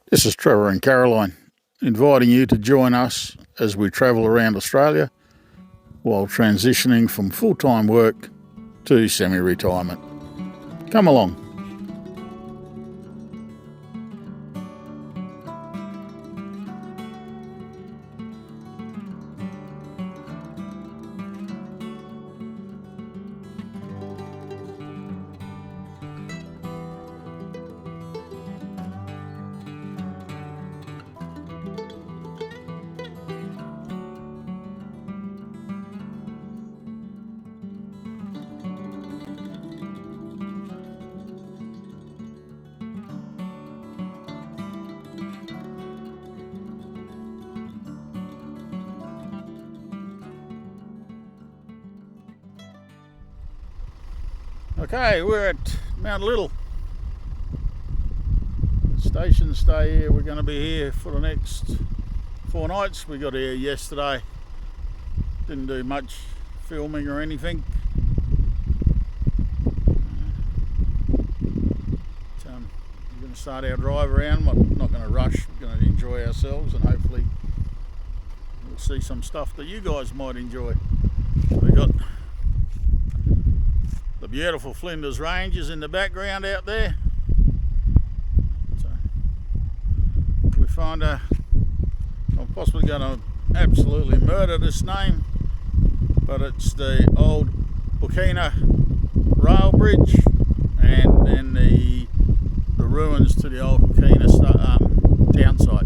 This is Trevor and Caroline, inviting you to join us as we travel around Australia while transitioning from full-time work to semi-retirement. Come along. Okay, we're at Mount Little. Station stay here. We're going to be here for the next 4 nights. We got here yesterday. Didn't do much filming or anything. We're going to start our drive around. We're not going to rush. We're going to enjoy ourselves and hopefully we'll see some stuff that you guys might enjoy. We got the beautiful Flinders Ranges in the background out there. So we find I'm possibly going to absolutely murder this name, but it's the old Burkina rail bridge and then the ruins to the old Burkina town site.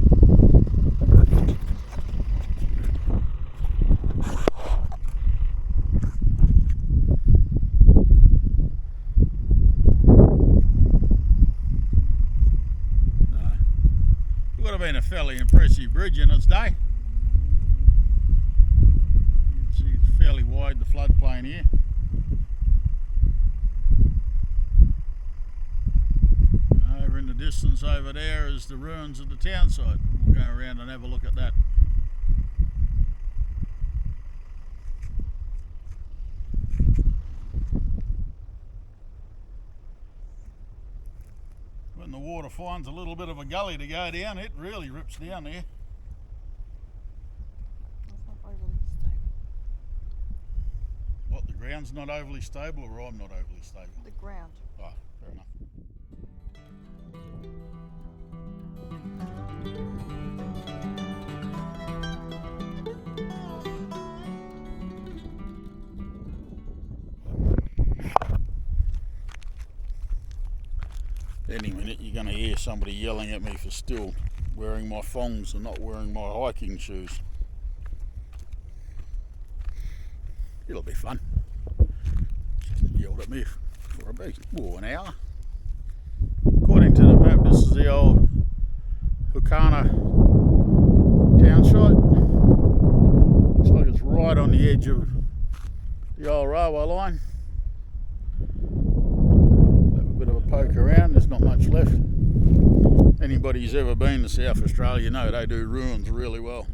Would have been a fairly impressive bridge in its day. You can see it's fairly wide, the floodplain here. Over in the distance over there is the ruins of the town site. We'll go around and have a look at that. When the water finds a little bit of a gully to go down, it really rips down there. It's not overly stable. What, the ground's not overly stable or I'm not overly stable? The ground. Oh, fair enough. Any minute you're going to hear somebody yelling at me for still wearing my thongs and not wearing my hiking shoes. It'll be fun. She yelled at me for about an hour. According to the map, this is the old Burkina town site. Looks like it's right on the edge of the old railway line. Bit of a poke around, there's not much left. Anybody who's ever been to South Australia know they do ruins really well.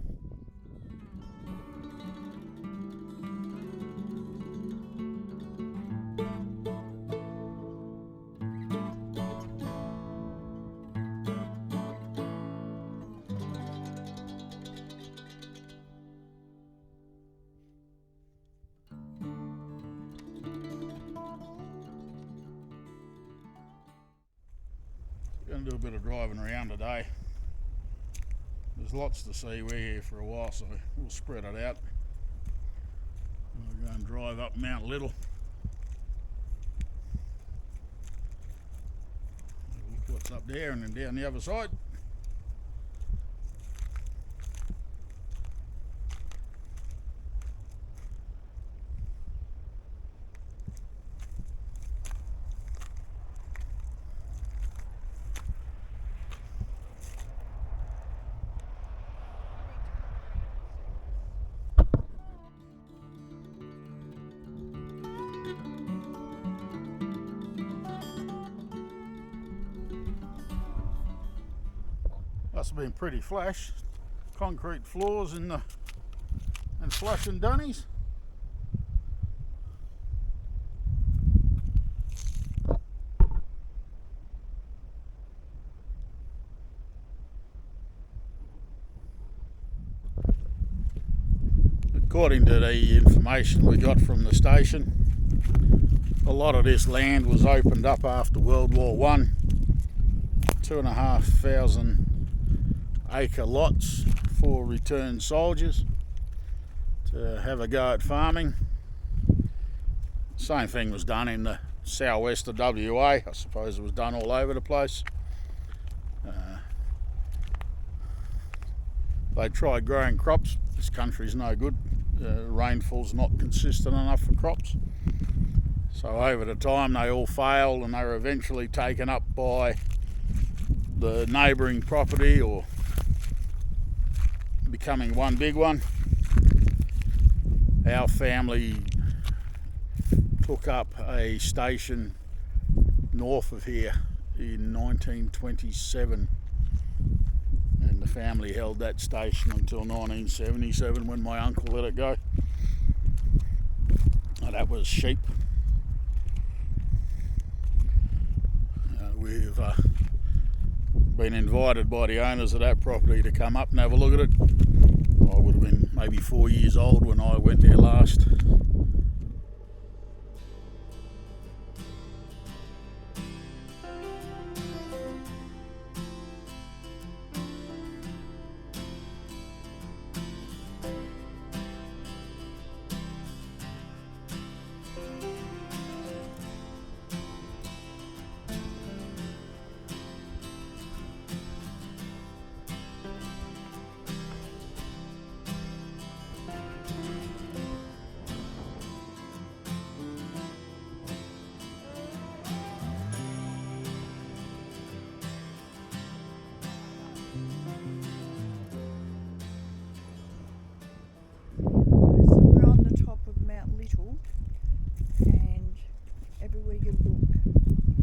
Going to do a bit of driving around today. There's lots to see. We're here for a while, so we'll spread it out. We'll go and drive up Mount Little. Look what's up there and then down the other side. Must have been pretty flash. Concrete floors and flush and dunnies. according to the information we got from the station, a lot of this land was opened up after World War One. 2,500 acre lots for returned soldiers to have a go at farming. Same thing was done in the southwest of WA. I suppose it was done all over the place. They tried growing crops. This country's no good. Rainfall's not consistent enough for crops. So over the time they all failed, and they were eventually taken up by the neighbouring property or becoming one big one. Our family took up a station north of here in 1927, and the family held that station until 1977 when my uncle let it go. That was sheep. We've been invited by the owners of that property to come up and have a look at it. I would have been maybe 4 years old when I went there last. So we're on the top of Mount Little, and everywhere you look,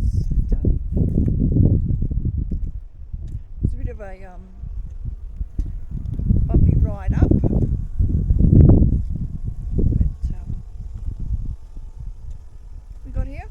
it's stunning. It's a bit of a bumpy ride up, but we got here.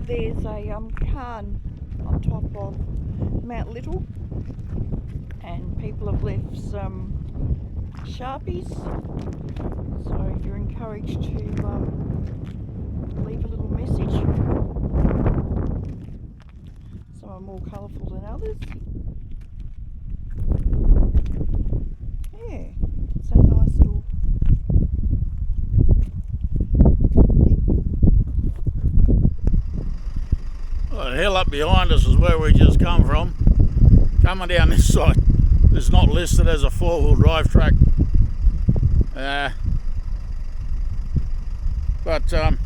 There's a cairn on top of Mount Little, and people have left some Sharpies, so you're encouraged to leave a little message. Some are more colourful than others. Yeah, it's a nice little Well, the hill up behind us is where we just come from. Coming down this side, it's not listed as a four-wheel drive track. But I'm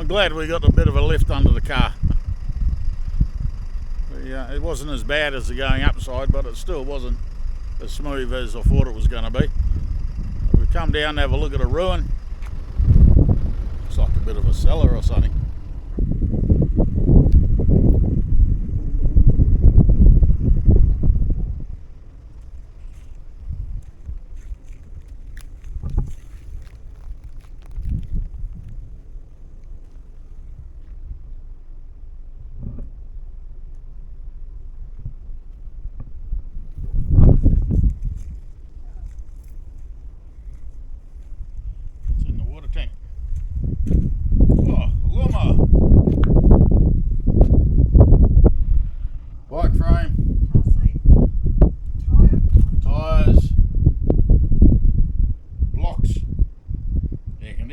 glad we got a bit of a lift under the car. It wasn't as bad as the going upside, but it still wasn't as smooth as I thought it was going to be. We've come down to have a look at a ruin. Looks like a bit of a cellar or something.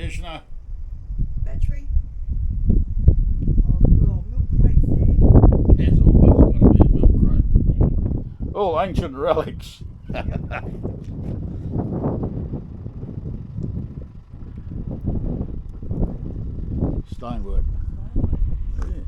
conditioner. Battery. Oh, the good old milk crates there. There's always got to be a milk crate. All ancient relics. Stonework. Yeah.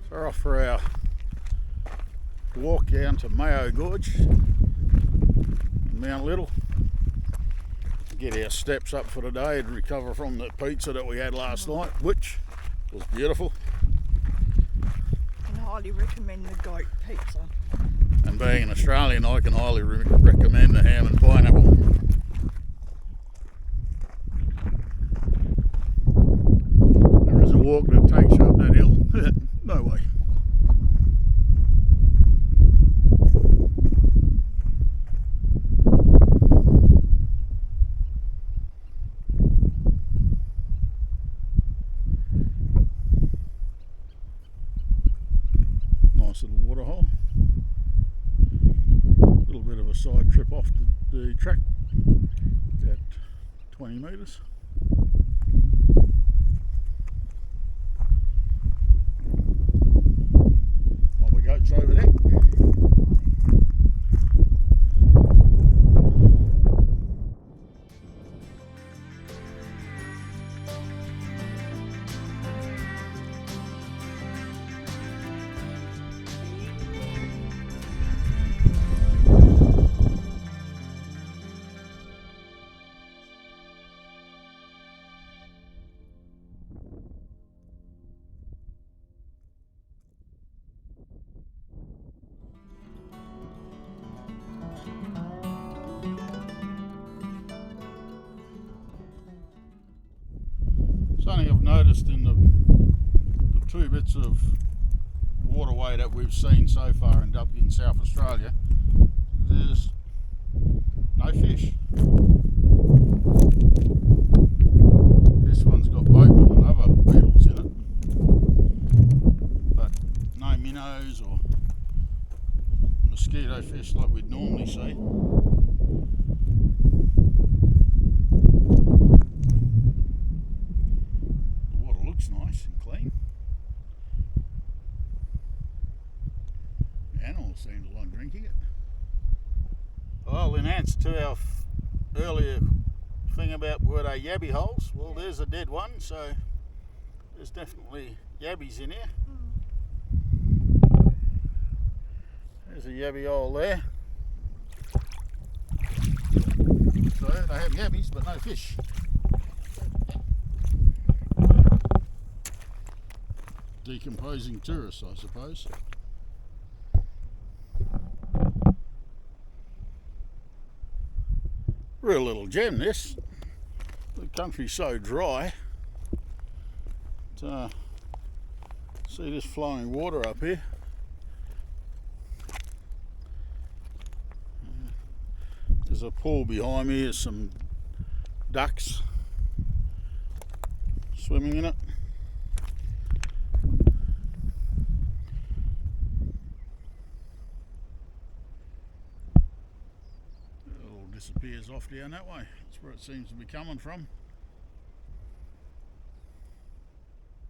So we're off for our walk down to Mayo Gorge in Mount Little. Get our steps up for today and recover from the pizza that we had last night, which was beautiful. I highly recommend the goat pizza. And being an Australian, I can highly recommend the ham and pineapple. There is a walk that takes you up that hill. No way. Nice little waterhole. A little bit of a side trip off the track, about 20 metres. Lovely goats over there. Something I've noticed in the two bits of waterway that we've seen so far in South Australia, there's no fish. This one's got boatmen and other beetles in it, but no minnows or mosquito fish like we'd normally see. Nice and clean. The animals seem to like drinking it. Well, in answer to our earlier thing about were they yabby holes, well, there's a dead one, so there's definitely yabbies in here. There's a yabby hole there. So they have yabbies but no fish. Decomposing tourists, I suppose. Real little gem, this. The country's so dry. See this flowing water up here? There's a pool behind me. There's some ducks swimming in it. Disappears off down that way. That's where it seems to be coming from.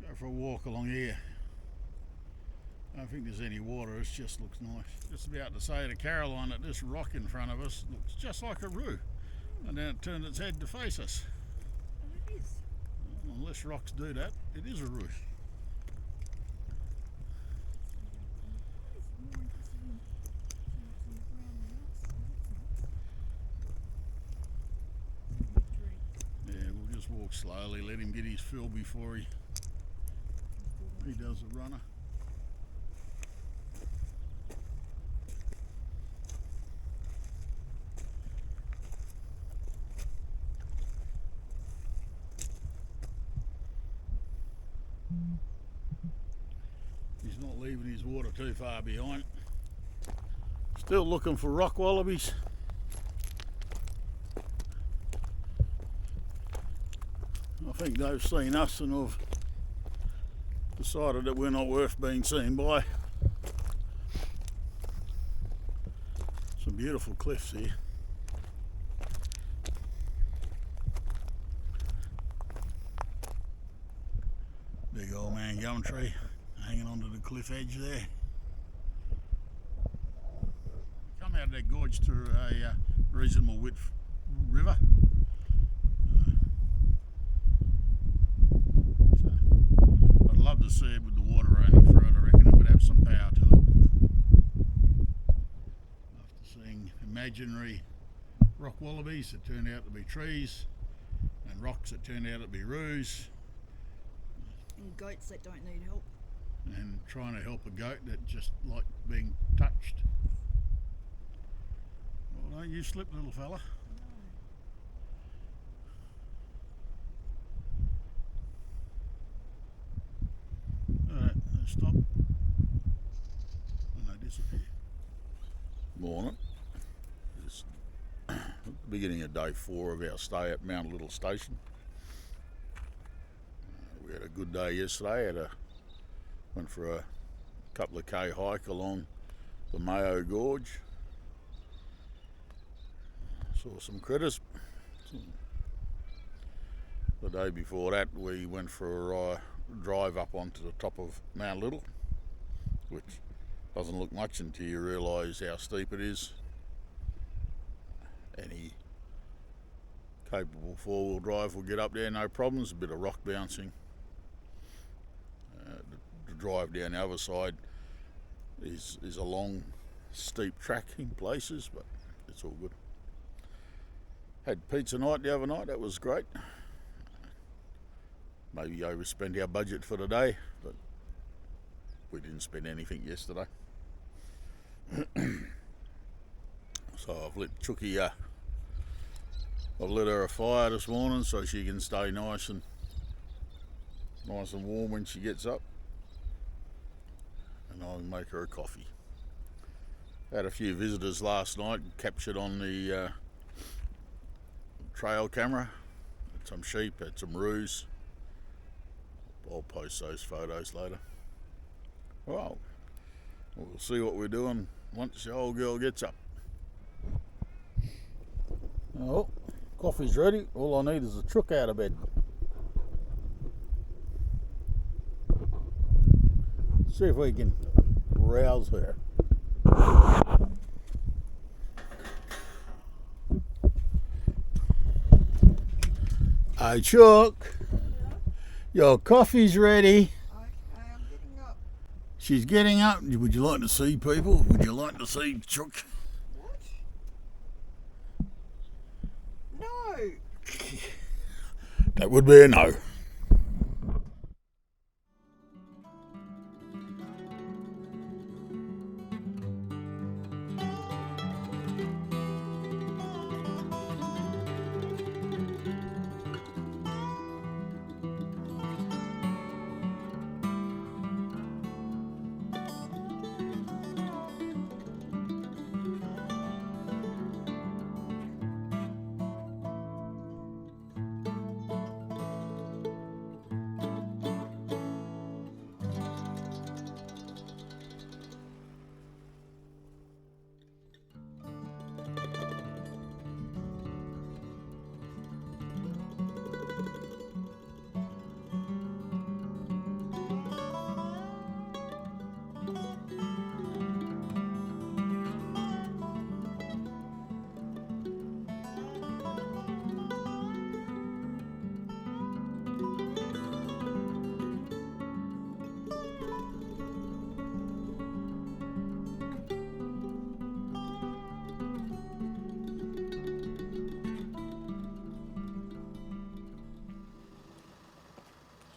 Go for a walk along here. I don't think there's any water, it just looks nice. Just about to say to Caroline that this rock in front of us looks just like a roo. And then it turned its head to face us. And it is. Well, unless rocks do that, it is a roo. Walk slowly, let him get his fill before he does the runner. He's not leaving his water too far behind. Still looking for rock wallabies. I think they've seen us and have decided that we're not worth being seen by. Some beautiful cliffs here. Big old man gum tree hanging onto the cliff edge there. Come out of that gorge through a reasonable width river. So I'd love to see it with the water running through it. I reckon it would have some power to it. After seeing imaginary rock wallabies that turned out to be trees and rocks that turned out to be roos. And goats that don't need help. And trying to help a goat that just like being touched. Well, don't you slip, little fella. Alright, they stop. And they disappear. Morning. It's the beginning of day 4 of our stay at Mount Little Station. We had a good day yesterday. Went for a couple of K hike along the Mayo Gorge. Saw some critters. The day before that we went for a drive up onto the top of Mount Little, which doesn't look much until you realise how steep it is. Any capable 4-wheel drive will get up there, no problems. A bit of rock bouncing. The drive down the other side is a long, steep track in places, but it's all good. Had pizza night the other night, that was great. Maybe overspent our budget for the day, but we didn't spend anything yesterday. So I've lit Chucky, I've lit her a fire this morning so she can stay nice and warm when she gets up. And I'll make her a coffee. Had a few visitors last night, captured on the trail camera. Had some sheep, had some roos. I'll post those photos later. Well, we'll see what we're doing once the old girl gets up. Oh, coffee's ready. All I need is a chook out of bed. See if we can rouse her. Hey Chuck, your coffee's ready. Okay, I'm getting up. She's getting up. Would you like to see people? Would you like to see Chuck? What? No. That would be a no.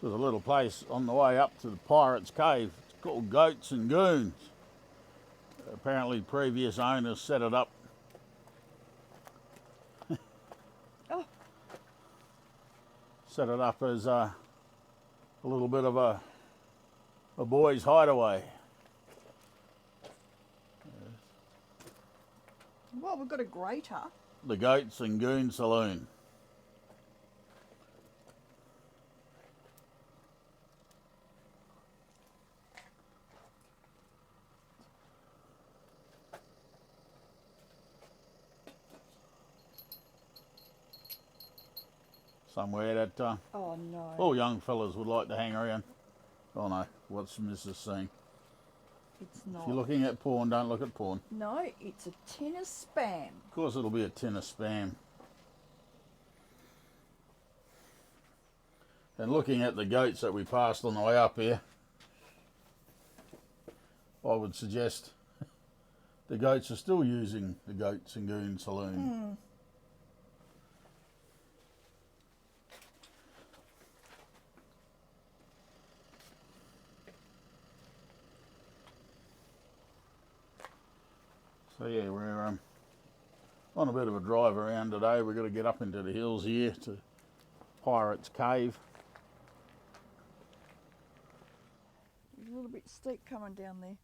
There's a little place on the way up to the Pirates Cave. It's called Goats and Goons. Apparently previous owners set it up. Oh. Set it up as a little bit of a boys' hideaway. Well, we've got a grater. The Goats and Goon Saloon. Somewhere that Oh no. all young fellas would like to hang around. Oh no, what's Mrs. saying? It's not. If you're looking at porn, don't look at porn. No, it's a tin of spam. Of course it'll be a tin of spam. And looking at the goats that we passed on the way up here, I would suggest the goats are still using the Goats and Goon Saloon. So yeah, we're on a bit of a drive around today. We've got to get up into the hills here to Pirates Cave. It's a little bit steep coming down there.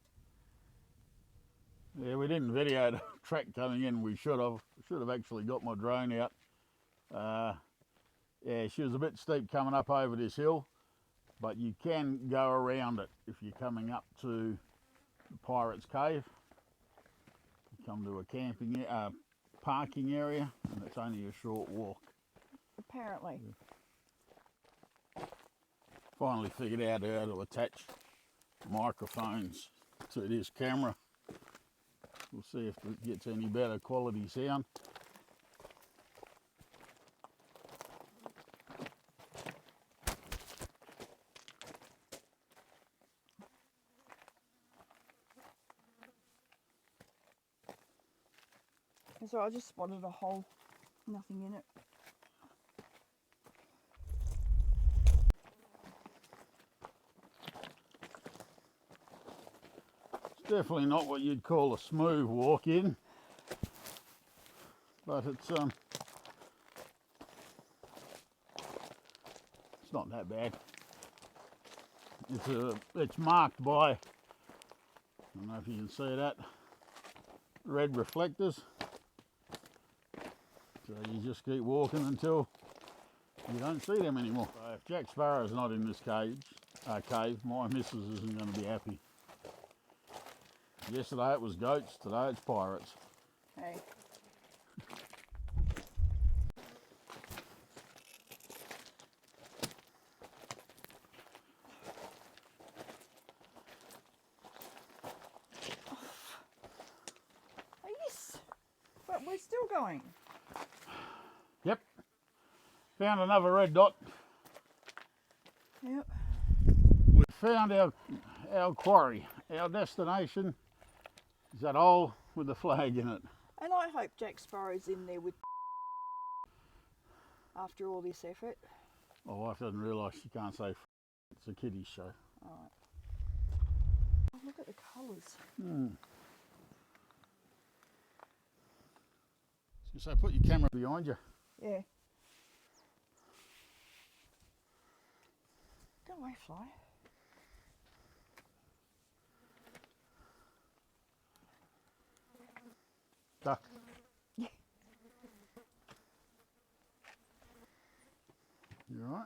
Yeah, we didn't video the track coming in. We should have. Should have actually got my drone out. Yeah, she was a bit steep coming up over this hill, but you can go around it if you're coming up to the Pirates Cave. You come to a camping, parking area, and it's only a short walk. Apparently. Yeah. Finally figured out how to attach microphones to this camera. We'll see if it gets any better quality sound. So I just spotted a hole, nothing in it. It's definitely not what you'd call a smooth walk in, but it's not that bad. It's marked by, I don't know if you can see that, red reflectors. So you just keep walking until you don't see them anymore. So if Jack Sparrow's not in this cave, my missus isn't going to be happy. Yesterday it was goats, today it's pirates. Hey. Oh, yes, but we're still going. Yep. Found another red dot. Yep. We found our quarry. Our destination is that hole with the flag in it. And I hope Jack Sparrow's in there with after all this effort. My wife doesn't realise she can't say it's a kiddies show. Alright. Oh, look at the colours. So put your camera behind you. Yeah. Go away, fly. Duck. Yeah. You alright?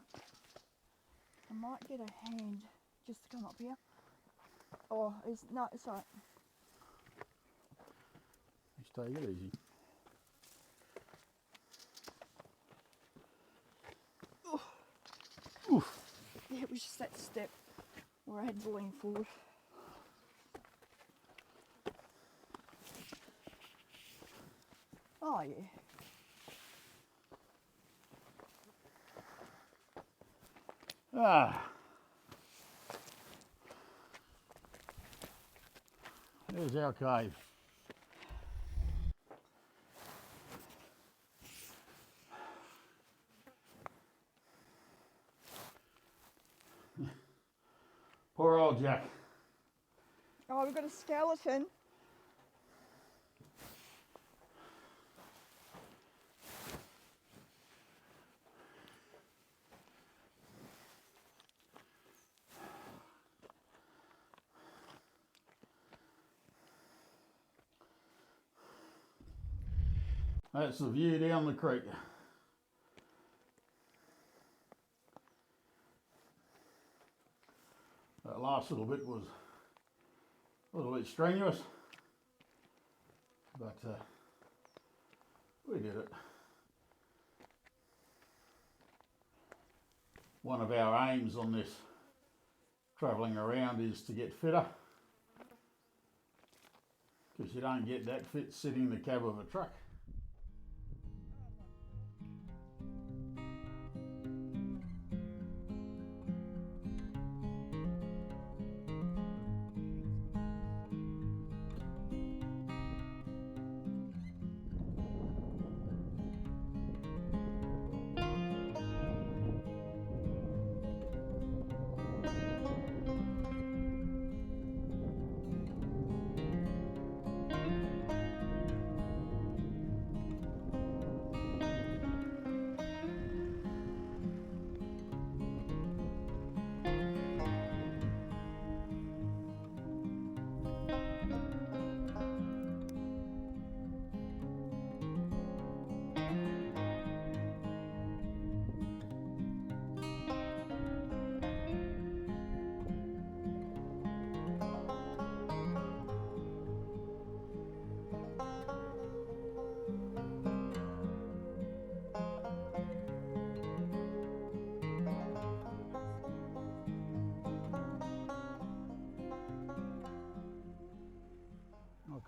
I might get a hand just to come up here. Oh, no, it's alright. Just take it easy. Oof. Yeah, it was just that step where I had to lean forward. Oh yeah. Ah. There's our cave. old Jack. Oh, we've got a skeleton. That's the view down the creek. That last little bit was a little bit strenuous, but we did it. One of our aims on this travelling around is to get fitter, because you don't get that fit sitting in the cab of a truck.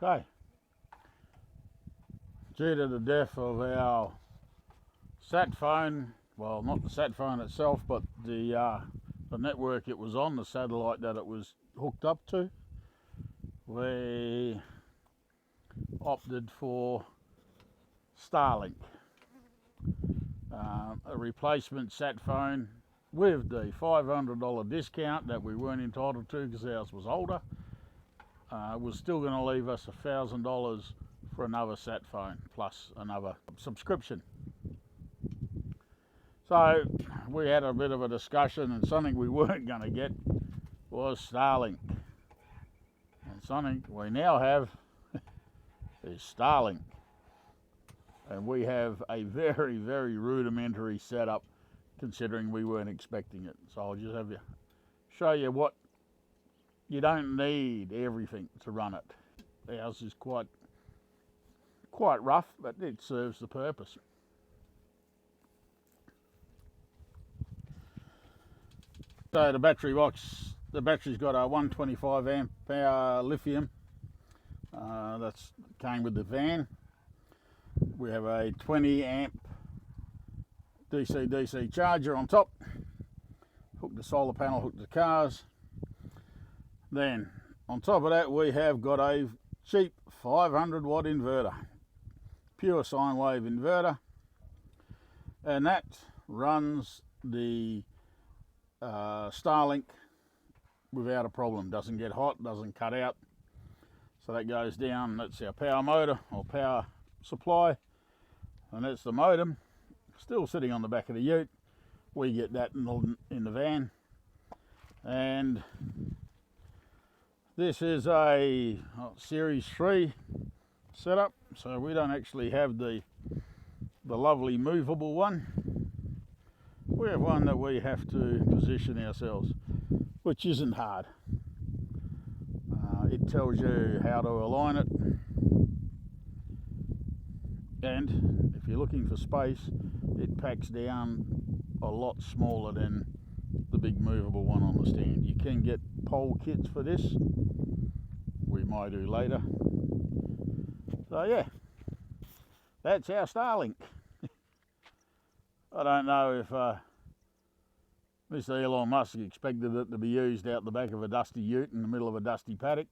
Okay. Due to the death of our sat phone, well, not the sat phone itself, but the network it was on, the satellite that it was hooked up to, we opted for Starlink, a replacement sat phone with the $500 discount that we weren't entitled to because ours was older. Was still going to leave us $1,000 for another sat phone plus another subscription. So we had a bit of a discussion, and something we weren't going to get was Starlink. And something we now have is Starlink. And we have a very, very rudimentary setup considering we weren't expecting it. So I'll just have you show you what. You don't need everything to run it. Ours is quite rough, but it serves the purpose. So the battery box, the battery's got a 125 amp hour lithium. That's came with the van. We have a 20 amp DC charger on top. Hooked the solar panel, hooked the cars. Then on top of that we have got a cheap 500 watt inverter, pure sine wave inverter, and that runs the Starlink without a problem. Doesn't get hot, doesn't cut out. So that goes down, that's our power motor or power supply, and that's the modem still sitting on the back of the ute. We get that in the van. And this is a Series 3 setup, so we don't actually have the lovely movable one. We have one that we have to position ourselves, which isn't hard. It tells you how to align it, and if you're looking for space, it packs down a lot smaller than the big movable one on the stand. You can get pole kits for this. We might do later. So yeah, that's our Starlink. I don't know if Mr. Elon Musk expected it to be used out the back of a dusty ute in the middle of a dusty paddock,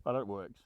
but it works.